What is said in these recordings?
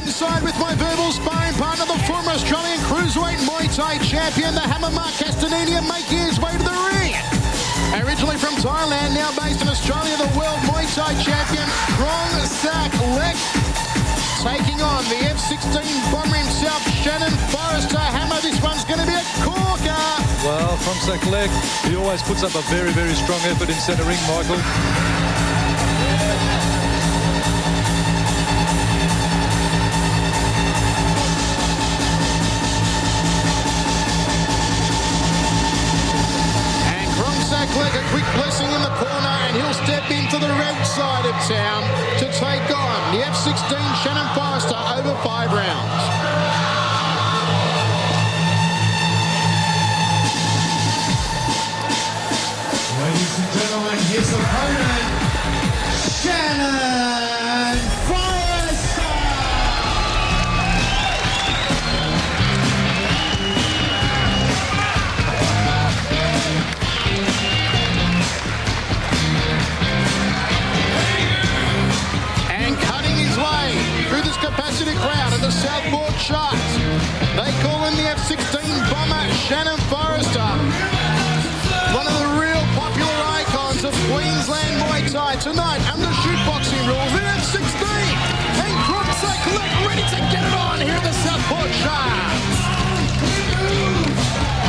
Inside with my verbal sparring partner, the former Australian Cruiserweight Muay Thai champion, the Hammer Mark Castaneda, making his way to the ring. Originally from Thailand, now based in Australia, the world Muay Thai champion, Krongsak taking on the F-16 bomber himself, Shannon Forrester. Hammer, this one's going to be a corker. Well, Krongsak, he always puts up a very, very strong effort in centre ring, Michael. A quick blessing in the corner, and he'll step into the red side of town to take on the F-16 Shannon Forrester over 5 rounds. Ladies and gentlemen, his opponent, Shannon Forrester. Capacity crowd at the Southport Sharks. They call in the F-16 bomber Shannon Forrester, one of the real popular icons of Queensland Muay Thai. Tonight, under shootboxing rules, the F-16 and Krongsak ready to get it on here at the Southport Sharks.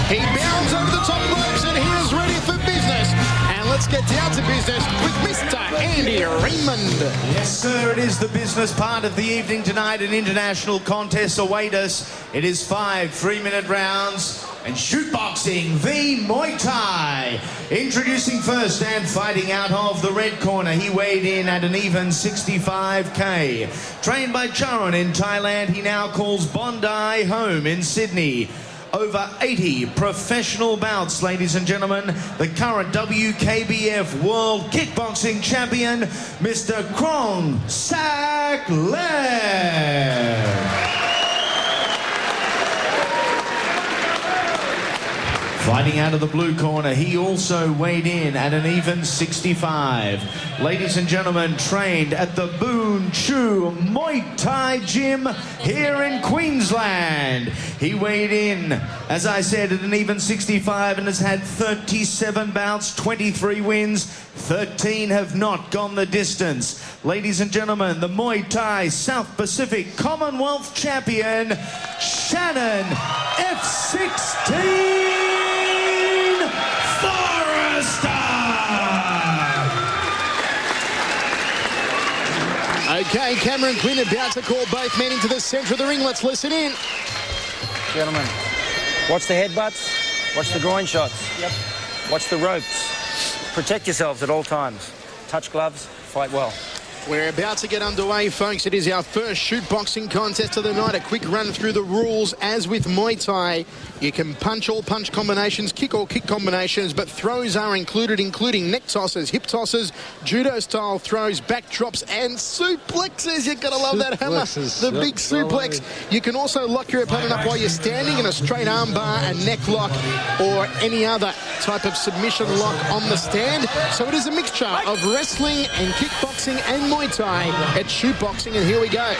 He bounds over the top ropes and he is ready for business. And let's get down to business with Mr. Andy Raymond. Yes, sir, it is the business part of the evening tonight. An international contest await us. It is 5 3-minute rounds and shootboxing v Muay Thai. Introducing first and fighting out of the red corner. He weighed in at an even 65k. Trained by Charon in Thailand, he now calls Bondi home in Sydney. Over 80 professional bouts, ladies and gentlemen. The current WKBF World Kickboxing Champion, Mr. Krongsak. Fighting out of the blue corner, he also weighed in at an even 65. Ladies and gentlemen, trained at the Boon Chu Muay Thai Gym here in Queensland. He weighed in, as I said, at an even 65 and has had 37 bouts, 23 wins, 13 have not gone the distance. Ladies and gentlemen, the Muay Thai South Pacific Commonwealth Champion, Shannon F-16 Forrester. Okay, Cameron Quinn about to call both men into the centre of the ring. Let's listen in. Gentlemen, watch the headbutts, watch the groin shots, watch the ropes. Protect yourselves at all times. Touch gloves, fight well. We're about to get underway, folks. It is our first shootboxing contest of the night. A quick run through the rules. As with Muay Thai, you can punch all punch combinations, kick all kick combinations, but throws are included, including neck tosses, hip tosses, judo-style throws, backdrops, and suplexes. You've got to love that, Hammer. The big suplex. You can also lock your opponent up while you're standing in a straight arm bar, a neck lock, or any other type of submission lock on the stand. So it is a mixture of wrestling and kickboxing and Muay Thai at shootboxing, and here we go.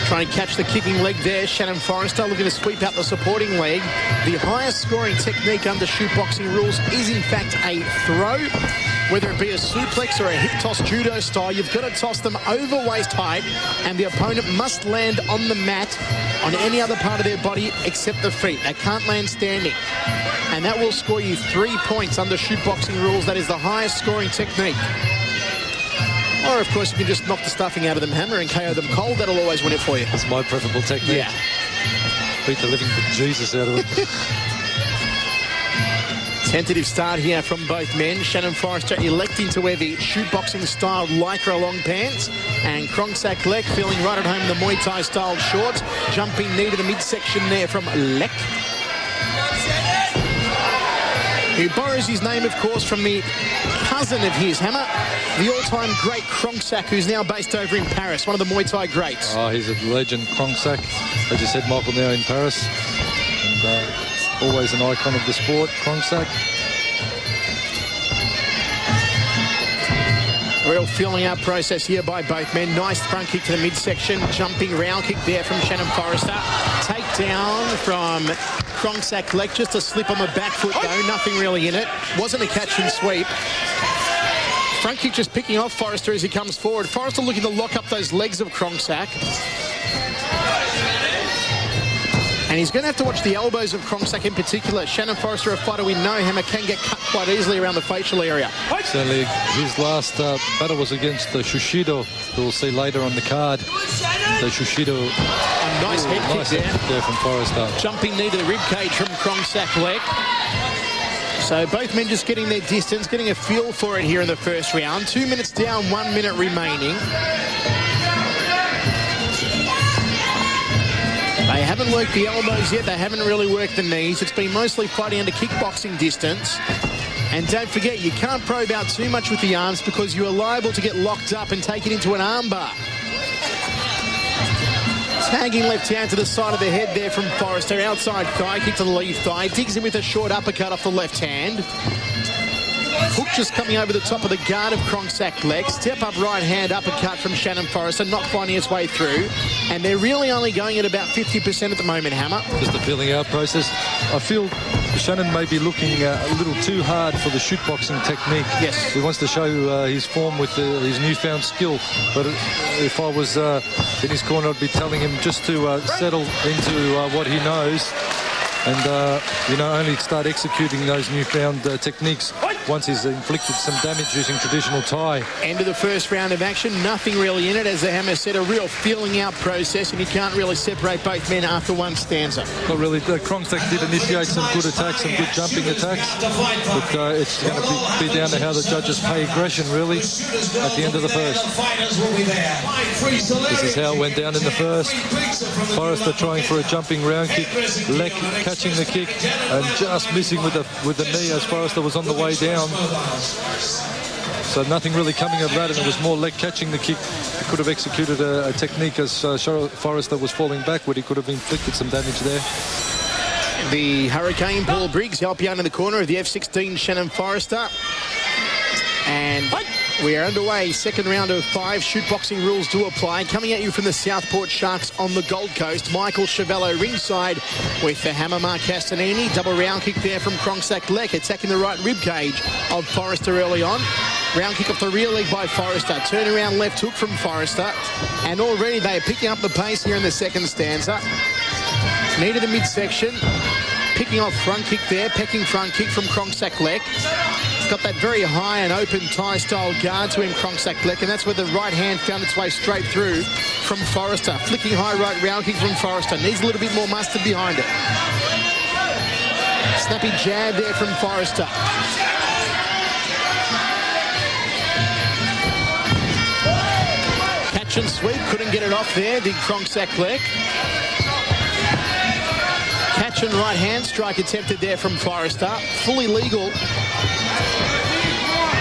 Trying to catch the kicking leg there. Shannon Forrester looking to sweep out the supporting leg. The highest scoring technique under shootboxing rules is in fact a throw. Whether it be a suplex or a hip toss judo style, you've got to toss them over waist height, and the opponent must land on the mat on any other part of their body except the feet. They can't land standing. And that will score you 3 points under shootboxing rules. That is the highest scoring technique. Or, of course, you can just knock the stuffing out of them, Hammer, and KO them cold. That'll always win it for you. That's my preferable technique. Yeah. Beat the living bejesus out of them. Tentative start here from both men. Shannon Forrester electing to wear the shootboxing-style lycra long pants. And Krongsak Lek feeling right at home in the Muay Thai-style shorts. Jumping knee to the midsection there from Lek. Who borrows his name, of course, from the cousin of his, Hammer, the all-time great Krongsak, who's now based over in Paris, one of the Muay Thai greats. Oh, he's a legend, Krongsak. As you said, Michael, now in Paris. And always an icon of the sport, Krongsak. A real filling out process here by both men. Nice front kick to the midsection. Jumping round kick there from Shannon Forrester. Takedown from Krongsak Lek. Just a slip on the back foot though. Nothing really in it. Wasn't a catch and sweep. Front kick just picking off Forrester as he comes forward. Forrester looking to lock up those legs of Krongsak. And he's going to have to watch the elbows of Krongsak in particular. Shannon Forrester, a fighter we know, Hammer, can get cut quite easily around the facial area. Certainly, his last battle was against Shushido, who we'll see later on the card. The Shushido. A nice head kick there from Forrester. Jumping knee to the ribcage from Krongsak Lek. So both men just getting their distance, getting a feel for it here in the first round. 2 minutes down, 1 minute remaining. They haven't worked the elbows yet. They haven't really worked the knees. It's been mostly fighting under kickboxing distance. And don't forget, you can't probe out too much with the arms because you are liable to get locked up and taken into an armbar. Tagging left hand to the side of the head there from Forrester. Outside thigh kick to the lead thigh. Digs him with a short uppercut off the left hand. Hook just coming over the top of the guard of Krongsak Lek. Step up right hand uppercut from Shannon Forrester, not finding its way through. And they're really only going at about 50% at the moment, Hammer. Just a feeling out process. I feel Shannon may be looking a little too hard for the shoot boxing technique. Yes. He wants to show his form with his newfound skill. But if I was in his corner, I'd be telling him just to settle into what he knows. And, only start executing those newfound techniques once he's inflicted some damage using traditional Thai. End of the first round of action. Nothing really in it. As the Hammer said, a real feeling out process, and you can't really separate both men after one stanza. Not really. Krongsak did initiate some good attacks, some good jumping attacks. But it's going to be down to how the judges pay aggression, really, at the end of the first. This is how it went down in the first. Forrester trying for a jumping round kick. Lek catching the kick and just missing with the knee as Forrester was on the way down. So nothing really coming of that, and it was more Lek catching the kick. He could have executed a technique as Forrester was falling backward. He could have inflicted some damage there. The Hurricane, Paul Briggs, help you out in the corner of the F-16, Shannon Forrester. And we are underway. Second round of 5. Shoot boxing rules do apply. Coming at you from the Southport Sharks on the Gold Coast. Michael Chavello ringside with the Hammer, Mark Castanini. Double round kick there from Krongsak Lek, attacking the right rib cage of Forrester early on. Round kick off the rear leg by Forrester. Turn around left hook from Forrester. And already they are picking up the pace here in the second stanza. Knee to the midsection. Picking off front kick there. Pecking front kick from Krongsak Lek. Got that very high and open Thai-style guard to him, Krongsak Lek, and that's where the right hand found its way straight through from Forrester. Flicking high right round kick from Forrester. Needs a little bit more mustard behind it. Snappy jab there from Forrester. Catch and sweep. Couldn't get it off there, did Krongsak Lek. Catch and right hand strike attempted there from Forrester. Fully legal.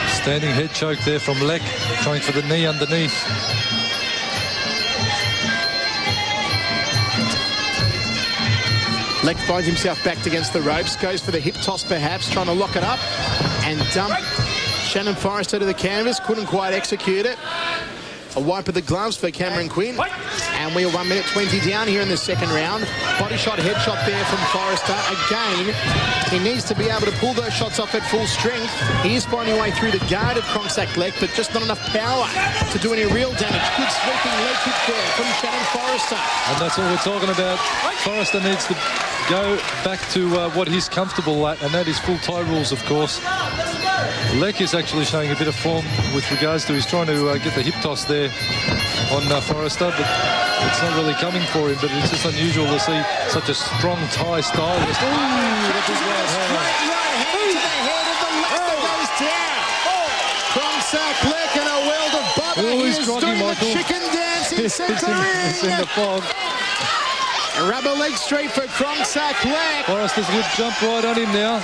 Standing head choke there from Lek, trying for the knee underneath. Lek finds himself backed against the ropes, goes for the hip toss perhaps, trying to lock it up and dump Shannon Forrester to the canvas. Couldn't quite execute it. A wipe of the gloves for Cameron Quinn. And we are 1 minute 20 down here in the second round. Body shot, head shot there from Forrester. Again, he needs to be able to pull those shots off at full strength. He is finding a way through the guard of Krongsak Lek, but just not enough power to do any real damage. Good sweeping leg kick there from Shannon Forrester. And that's all we're talking about. Forrester needs to go back to what he's comfortable at, and that is full Thai rules, of course. Lek is actually showing a bit of form with regards to he's trying to get the hip toss there on Forrester, but it's not really coming for him. But it's just unusual to see such a strong Thai stylist. Ooh, that's his right hand. Right hand to the head of the left that goes down. Krongsak Lek and a world of bother. Oh, he's He is groggy, doing Michael. the chicken dance in centre It's in the fog. Rubber leg straight for Krongsak Lek. Forrester's would jump right on him now.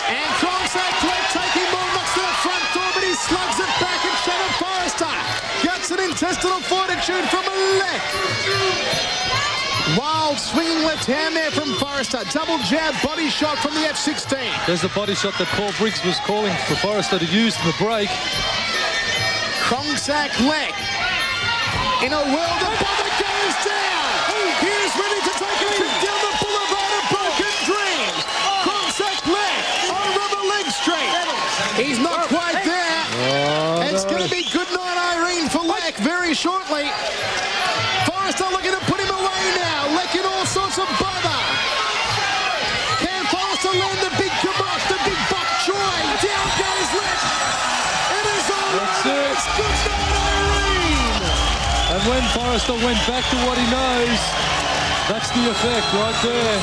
And Krongsak Lek taking more knocks to the front door, but he slugs it back at Shannon Forrester. Guts and intestinal fortitude from Lek. Wild swinging left hand there from Forrester. Double jab body shot from the F-16. There's the body shot that Paul Briggs was calling for Forrester to use in the break. Krongsak Krongsak leg. In a world of bother goes down. Here's ready to take a trip down the boulevard of broken dreams. Krongsak leg on rubber leg straight. He's not quite there. It's going to be good night, Irene, for Lek very shortly. Forrester looking to put him away now. Lek in all sorts of bother. Can Forrester land the big kibosh, the big bok choy? Down goes Lek. It is all That's over. it. It's good night, Irene. And when Forrester went back to what he knows, that's the effect right there.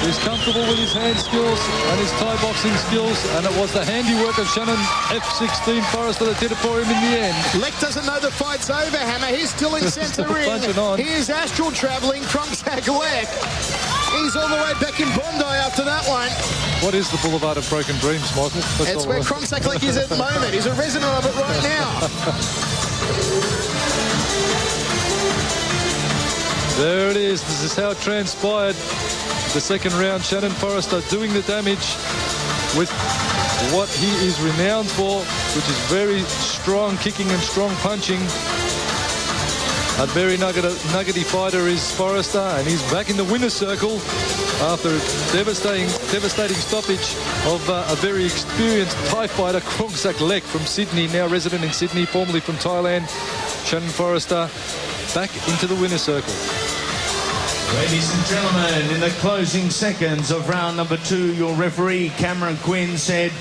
He's comfortable with his hand skills and his Thai boxing skills, and it was the handiwork of Shannon F16 Forrester that did it for him in the end. Lek doesn't know the fight's over, Hammer. He's still in centre Still punching on. ring. Here's Astral travelling. Krongsak Lek. He's all the way back in Bondi after that one. What is the Boulevard of Broken Dreams, Michael? It's where Krongsak Lek is at the moment. He's a resident of it right now. There it is. This is how it transpired. The second round, Shannon Forrester doing the damage with what he is renowned for, which is very strong kicking and strong punching. A very nuggety fighter is Forrester, and he's back in the winner's circle after a devastating stoppage of a very experienced Thai fighter, Krongsak Lek from Sydney, now resident in Sydney, formerly from Thailand. Shannon Forrester back into the winner's circle. Ladies and gentlemen, in the closing seconds of round number 2, your referee, Cameron Quinn, said,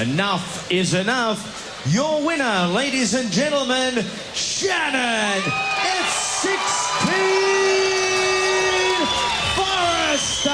enough is enough. Your winner, ladies and gentlemen, Shannon F16 Forrester.